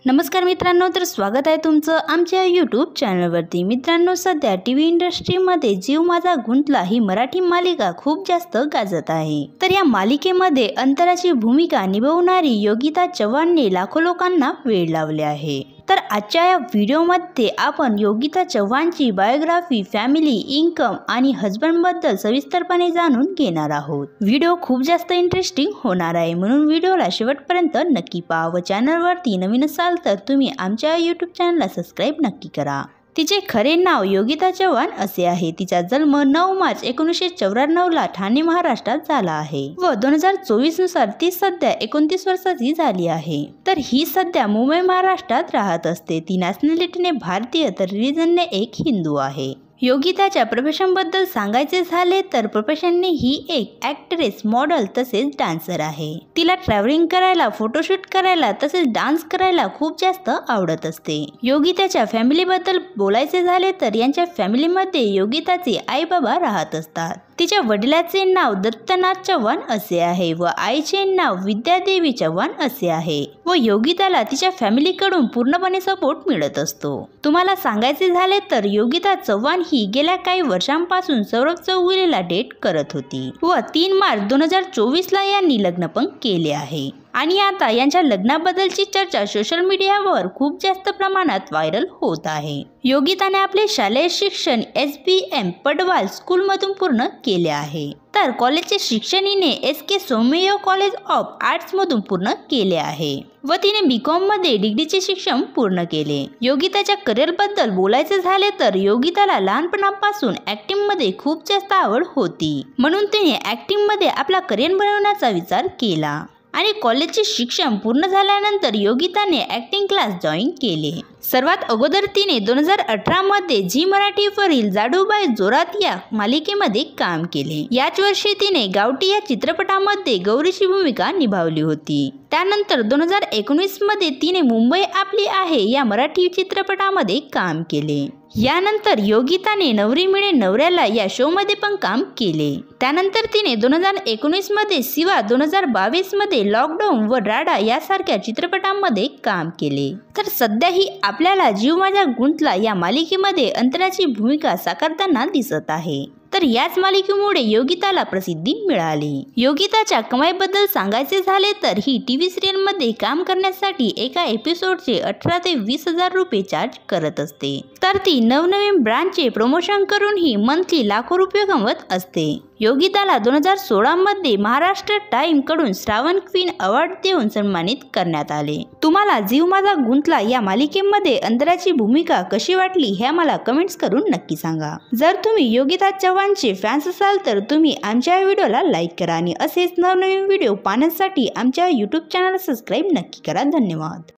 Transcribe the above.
नमस्कार मित्रांनो, तर स्वागत आहे तुमचं आमच्या यूट्यूब चॅनलवरती। मित्रांनो, सध्या टीव्ही इंडस्ट्रीमध्ये जीव माझा गुंतला ही मराठी मालिका खूप जास्त गाजत आहे। तर या मालिकेमध्ये अंतराची भूमिका निभावणारी योगिता चव्हाणने लाखो लोकांना वेड लावले आहे। तर आजच्या या व्हिडिओमध्ये आपण योगिता चव्हाणची बायोग्राफी, फॅमिली, इन्कम आणि हजबंडबद्दल सविस्तरपणे जाणून घेणार आहोत। व्हिडिओ खूप जास्त इंटरेस्टिंग होणार आहे, म्हणून व्हिडिओला शेवटपर्यंत नक्की पहा व चॅनलवरती नवीन असाल तर तुम्ही आमच्या यूट्यूब चॅनलला सबस्क्राईब नक्की करा। तिचे खरे नाव योगिता चव्हाण असे आहे। तिचा जन्म 9 मार्च 1994 ला ठाणे महाराष्ट्रात झाला आहे व 2024 नुसार ती सध्या 29 वर्षाची झाली आहे। तर ही सध्या मुंबई महाराष्ट्रात राहत असते। ती नॅशनॅलिटीने भारतीय तर रिलीजनने एक हिंदू आहे। योगिताच्या प्रोफेशनबद्दल सांगायचे झाले तर प्रोफेशनने ही एक ॲक्ट्रेस, मॉडेल तसेच डान्सर आहे। तिला ट्रॅव्हलिंग करायला, फोटोशूट करायला तसेच डान्स करायला खूप जास्त आवडत असते। योगिताच्या फॅमिलीबद्दल बोलायचे झाले तर यांच्या फॅमिलीमध्ये योगिताचे आई बाबा राहत असतात। तिच्या वडिलाचे नाव दत्तनाथ चव्हाण असे आहे व आईचे नाव विद्यादेवी चव्हाण असे आहे व योगिताला तिच्या फॅमिलीकडून पूर्णपणे सपोर्ट मिळत असतो। तुम्हाला सांगायचे झाले तर योगिता चव्हाण ही गेल्या काही वर्षांपासून सौरभ चौगुलेला डेट करत होती व 3 मार्च 2024 ला यांनी लग्न पण केले आहे। आणि आता यांच्या लग्नाबद्दलची चर्चा सोशल मीडियावर खूप जास्त प्रमाणात व्हायरल होत आहे। योगिताने आपले शालेय शिक्षण SBM पडवाल स्कूलमधून पूर्ण केले आहे, तर कॉलेजचे शिक्षण हिने SK Somaiya college of arts मधून पूर्ण केले आहे व तिने BCom मध्ये डिग्रीचे शिक्षण पूर्ण केले। योगिताच्या करिअर बद्दल बोलायचे झाले तर योगिताला लहानपणापासून ऍक्टिंग मध्ये खूप जास्त आवड होती, म्हणून तिने ऍक्टिंग मध्ये आपला करिअर बनवण्याचा विचार केला आणि कॉलेजचे शिक्षण पूर्ण झाल्यानंतर योगिताने ॲक्टिंग क्लास जॉईन केले। सर्वात अगोदर तिने 2018 मध्ये झी मराठीवरील जाडूबाई जोरात या मालिकेमध्ये काम केले। याच वर्षी तिने गावठी या चित्रपटामध्ये गौरीची भूमिका निभावली होती। त्यानंतर 2019 मध्ये तिने मुंबई आपली आहे या मराठी चित्रपटामध्ये काम केले। यानंतर योगिताने नवरी मिळे नवऱ्याला या शो मध्ये पण काम केले। त्यानंतर तिने 2019 मध्ये शिवा, 2022 मध्ये लॉकडाऊन व राडा यासारख्या चित्रपटांमध्ये काम केले। तर सध्या ही आपल्याला जीव माझा गुंतला या मालिकेमध्ये अंतराची भूमिका साकारताना दिसत आहे। तर याच मालिकेमुळे योगिताला प्रसिद्धी मिळाली। योगिताच्या कमाईबद्दल सांगायचे झाले तर ही टीव्ही सिरियल मध्ये काम करण्यासाठी एका एपिसोडचे 18 ते 20 हजार रुपये चार्ज करत असते। तर ती नवनवीन ब्रँडचे प्रमोशन करून ही मंथली लाखो रुपये कमवत असते। योगिताला 2016 मध्ये महाराष्ट्र टाइम कडून श्रावण क्वीन अवॉर्ड देऊन सन्मानित करण्यात आले। तुम्हाला जीव माझा गुंतला या मालिकेमध्ये अंतराची भूमिका कशी वाटली हे मला कमेंट्स करून नक्की सांगा। जर तुम्ही योगिता चव्हाणचे फॅन्स असाल तर तुम्ही आमच्या व्हिडिओला लाईक करा आणि असेच नवनवीन व्हिडिओ पाहण्यासाठी आमच्या यूट्यूब चॅनलला सबस्क्राईब नक्की करा। धन्यवाद।